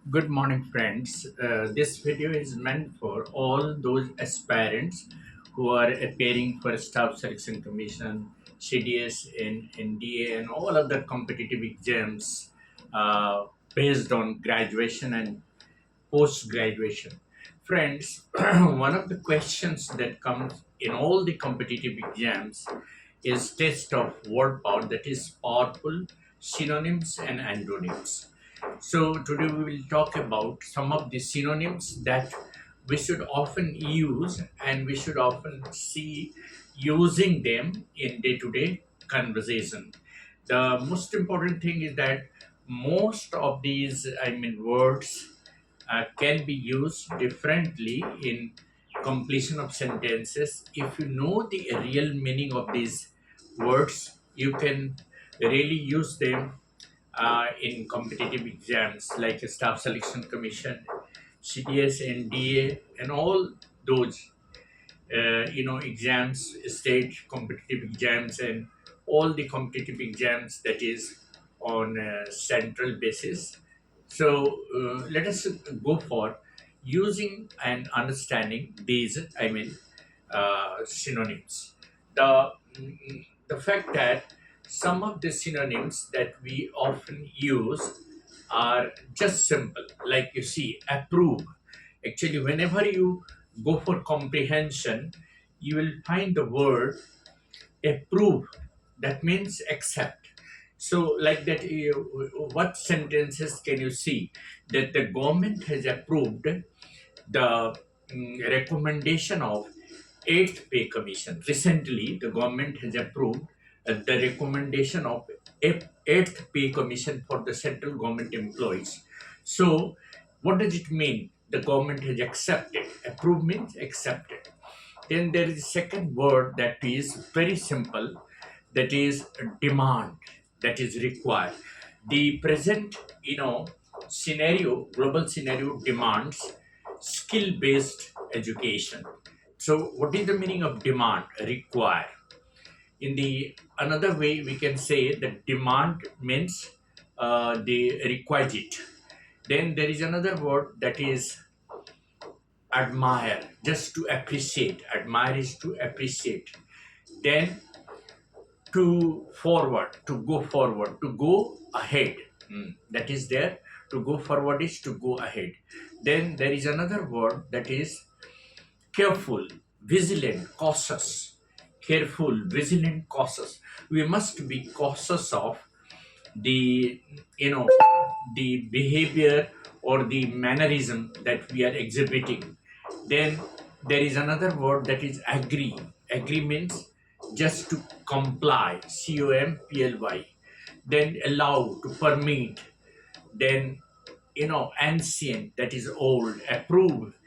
Good morning, friends. This video is meant for all those aspirants who are appearing for Staff Selection Commission, CDS, and NDA, and all other competitive exams uh, based on graduation and post graduation. Friends, one of the questions that comes in all the competitive exams is test of word power, that is powerful synonyms and antonyms. So today we will talk about some of the synonyms that we should often use and we should often see using them in day-to-day conversation. The most important thing is that most of these, words can be used differently in completion of sentences. If you know the real meaning of these words, you can really use them in competitive exams like a Staff Selection Commission, CDS, NDA, and all those exams, state competitive exams, and all the competitive exams that is on a central basis. So let us go for using and understanding these, synonyms. The fact that some of the synonyms that we often use are just simple, like you see, approve. Actually, whenever you go for comprehension, you will find the word approve. That means accept. So, like that, what sentences can you see that the government has approved the recommendation of eighth pay commission? Recently, the government has approved the recommendation of eighth pay commission for the central government employees. So, what does it mean? The government has accepted. Approved means accepted. Then there is a second word that is very simple, that is demand, that is required. The present, scenario, global scenario demands skill-based education. So, what is the meaning of demand? Require. In the another way, we can say that demand means the requisite. Then there is another word that is admire, just to appreciate. Admire is to appreciate. Then to forward, to go forward, to go ahead. That is there. To go forward is to go ahead. Then there is another word that is careful, vigilant, cautious. Careful, vigilant, cautious. We must be cautious of the the behavior or the mannerism that we are exhibiting. Then there is another word that is agree. Agree means just to comply, comply. Then allow, to permit. Then ancient, that is old. Approve.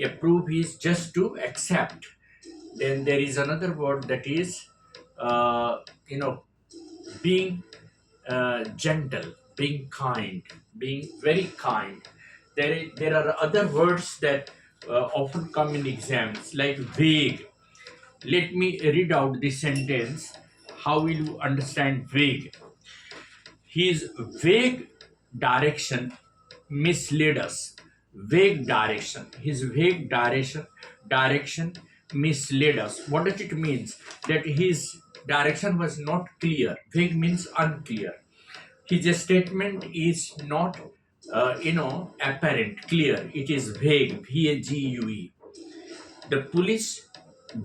Approve is just to accept. Then there is another word that is being gentle, being kind, being very kind. There are other words that often come in exams, like vague. Let me read out the sentence. How will you understand vague? His vague direction misled us. Vague direction. His vague direction misled us. What does it means? That his direction was not clear. Vague means unclear. His statement is not apparent, clear. It is vague. Vague. The police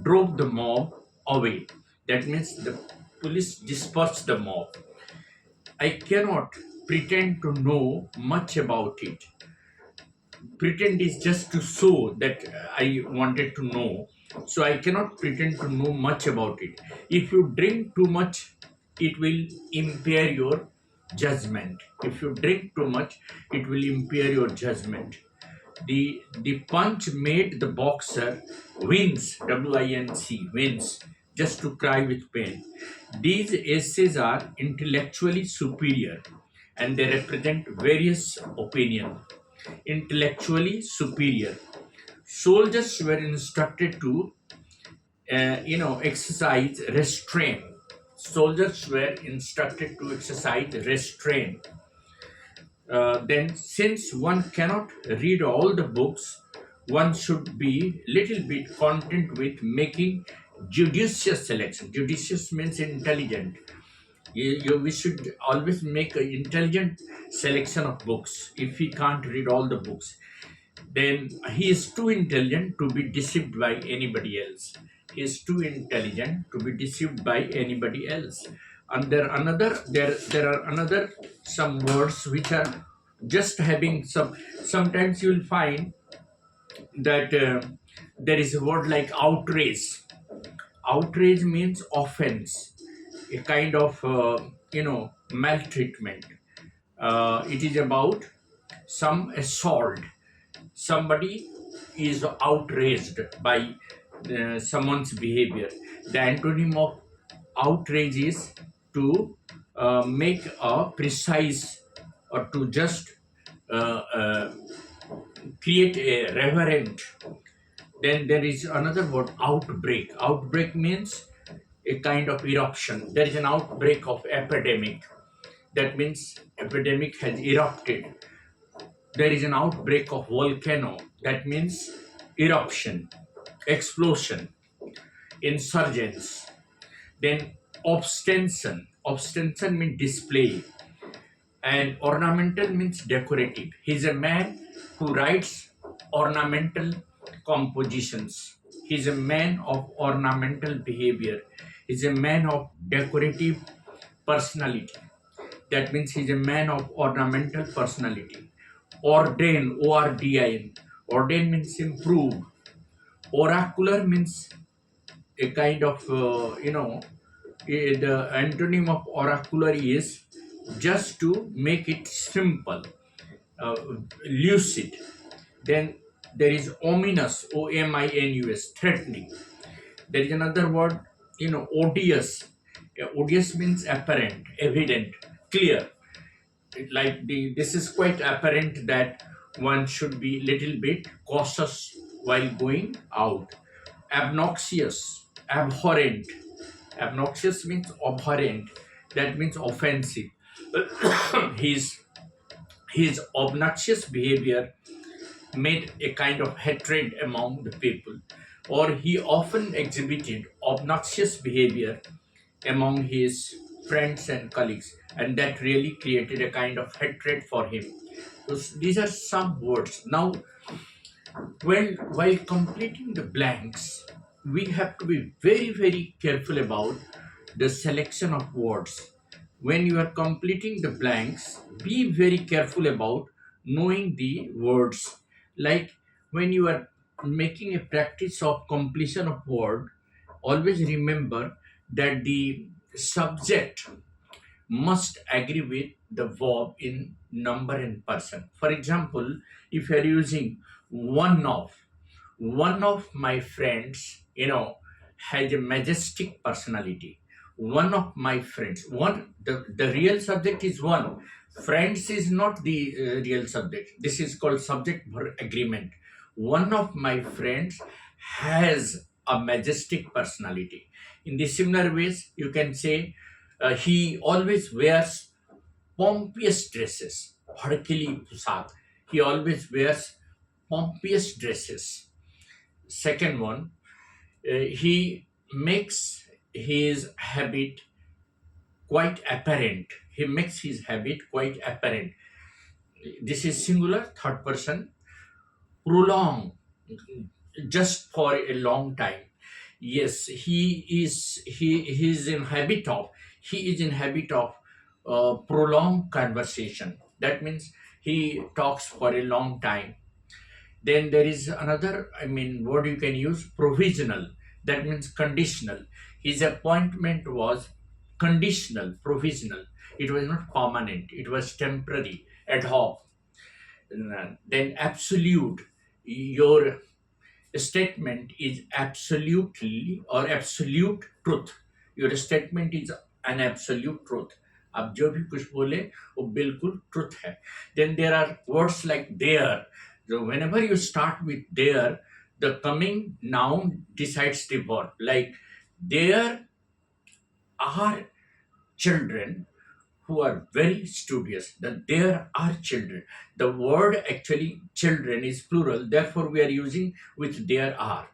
drove the mob away. That means the police dispersed the mob. I cannot pretend to know much about it. Pretend is just to show that I wanted to know. So I cannot pretend to know much about it. If you drink too much, it will impair your judgment. If you drink too much, it will impair your judgment. The punch made the boxer wins, WINC, wins, just to cry with pain. These essays are intellectually superior and they represent various opinions. Intellectually superior. Soldiers were instructed to, exercise restraint. Soldiers were instructed to exercise restraint. Then since one cannot read all the books, one should be little bit content with making judicious selection. Judicious means intelligent. We should always make an intelligent selection of books. If he can't read all the books, then he is too intelligent to be deceived by anybody else. He is too intelligent to be deceived by anybody else. And there are another some words which are just having some. Sometimes you will find that there is a word like outrage. Outrage means offense, a kind of maltreatment. It is about some assault. Somebody is outraged by someone's behavior. The antonym of outrage is to make a precise, or to just uh, uh, create a reverent. Then there is another word, outbreak. Outbreak means a kind of eruption. There is an outbreak of epidemic. That means epidemic has erupted. There is an outbreak of volcano. That means eruption, explosion, insurgence. Then ostension. Ostension means display. And ornamental means decorative. He's a man who writes ornamental compositions. He's a man of ornamental behavior. He's a man of decorative personality. That means he's a man of ornamental personality. Ordain, O-R-D-I-N. Ordain means improve. Oracular means a kind of, the antonym of oracular is just to make it simple, uh, lucid. Then there is ominous, O-M-I-N-U-S, threatening. There is another word, odious. Odious means apparent, evident, clear. Like this is quite apparent that one should be little bit cautious while going out. Obnoxious, abhorrent. Obnoxious means abhorrent. That means offensive. his his obnoxious behavior made a kind of hatred among the people, or he often exhibited obnoxious behavior among his friends and colleagues, and that really created a kind of hatred for him. So these are some words. Now, while completing the blanks, we have to be very, very careful about the selection of words. When you are completing the blanks, be very careful about knowing the words. Like when you are making a practice of completion of word, always remember that the subject must agree with the verb in number and person. For example, if you are using one of my friends, has a majestic personality. One of my friends, the real subject is one. Friends is not the real subject. This is called subject verb agreement. One of my friends has a majestic personality. In the similar ways, you can say he always wears pompous dresses. भड़कीली पोशाक. He always wears pompous dresses. Second one, he makes his habit quite apparent. He makes his habit quite apparent. This is singular, third person. Prolong, just for a long time. Yes, he is in habit of he is in habit of prolonged conversation. That means he talks for a long time. Then there is another, word you can use, provisional. That means conditional. His appointment was conditional, provisional. It was not permanent, it was temporary, ad hoc. Then absolute. Your statement is absolutely or absolute truth. Your statement is an absolute truth. आप जो भी कुछ बोले वो बिल्कुल truth है. Then there are words like there. So whenever you start with there, the coming noun decides the verb. Like there are children who are very studious, that there are children. The word actually children is plural, therefore we are using with there are.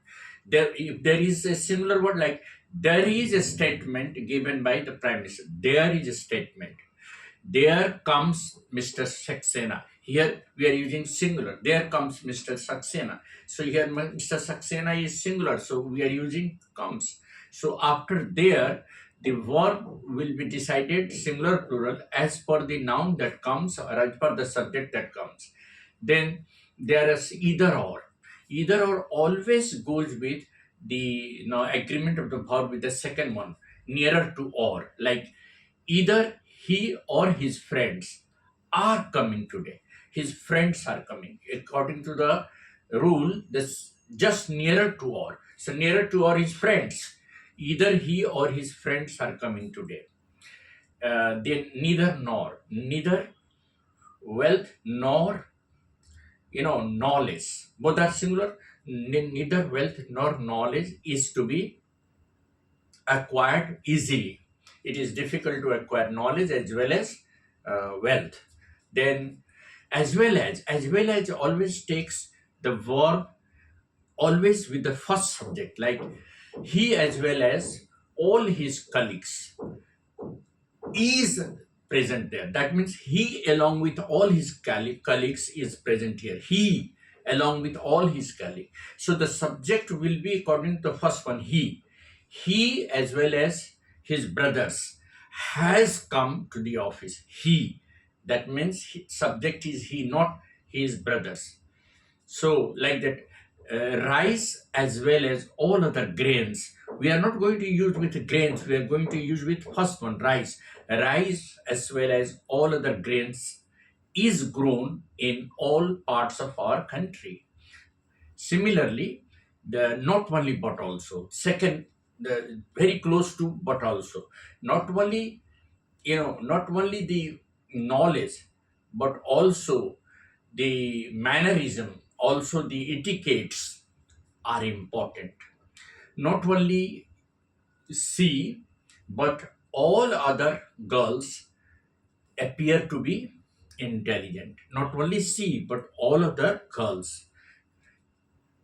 If there is a similar word like there is a statement given by the prime minister. There is a statement. There comes Mr. Saxena. Here we are using singular. There comes Mr. Saxena. So here Mr. Saxena is singular. So we are using comes. So after there, the verb will be decided singular plural as per the noun that comes or as per the subject that comes. Then there is either or. Either or always goes with the agreement of the verb with the second one nearer to or, like either he or his friends are coming today. His friends are coming. According to the rule, this just nearer to or. So nearer to or his friends. Either he or his friends are coming today. Then neither nor. Neither wealth nor knowledge. Both are singular. Neither wealth nor knowledge is to be acquired easily. It is difficult to acquire knowledge as well as wealth. Then, as well as always takes the verb always with the first subject, like he as well as all his colleagues is present there. That means he, along with all his colleagues, is present here. He, along with all his colleagues. So the subject will be according to the first one, he. He, as well as his brothers, has come to the office. He. That means subject is he, not his brothers. So, like that, rice as well as all other grains. We are not going to use with grains. We are going to use with first one, rice. Rice as well as all other grains is grown in all parts of our country. Similarly, the not only but also. Second, the very close to but also. Not only not only the knowledge, but also the mannerism, also the etiquettes are important. Not only she, but all other girls appear to be intelligent. Not only she, but all other girls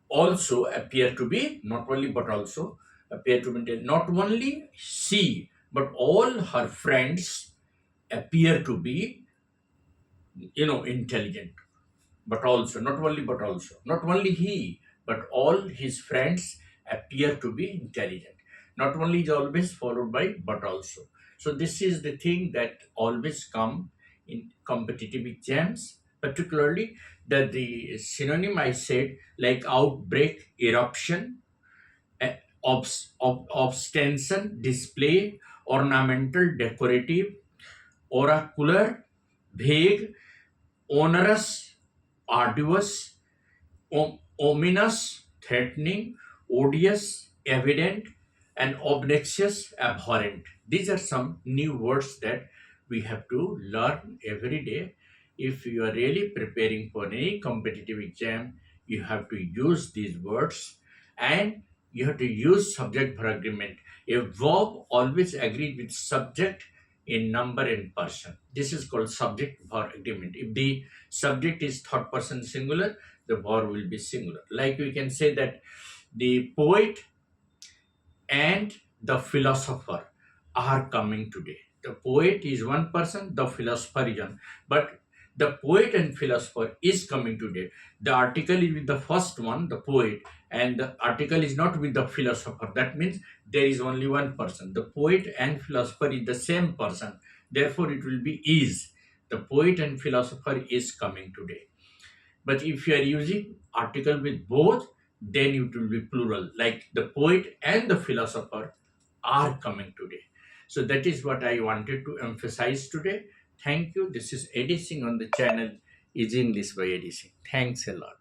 also appear to be, not only but also appear to be intelligent. Not only she, but all her friends appear to be intelligent. But also, not only but also, not only he, but all his friends appear to be intelligent. Not only is always followed by but also. So this is the thing that always come in competitive exams, particularly that the synonym I said, like outbreak, eruption, ostension, display, ornamental, decorative, oracular, vague, onerous, arduous, ominous, threatening, odious, evident, and obnoxious, abhorrent. These are some new words that we have to learn every day. If you are really preparing for any competitive exam, you have to use these words, and you have to use subject verb agreement. A verb always agrees with subject in number and person. This is called subject verb agreement. If the subject is third person singular, the verb will be singular. Like we can say that the poet and the philosopher are coming today. The poet is one person, the philosopher is one. But the poet and philosopher is coming today. The article is with the first one, the poet, and the article is not with the philosopher. That means there is only one person. The poet and philosopher is the same person. Therefore, it will be is. The poet and philosopher is coming today. But if you are using article with both, then it will be plural, like the poet and the philosopher are coming today. So that is what I wanted to emphasize today. Thank you. This is Eddie Singh on the channel Is English by Eddie Singh. Thanks a lot.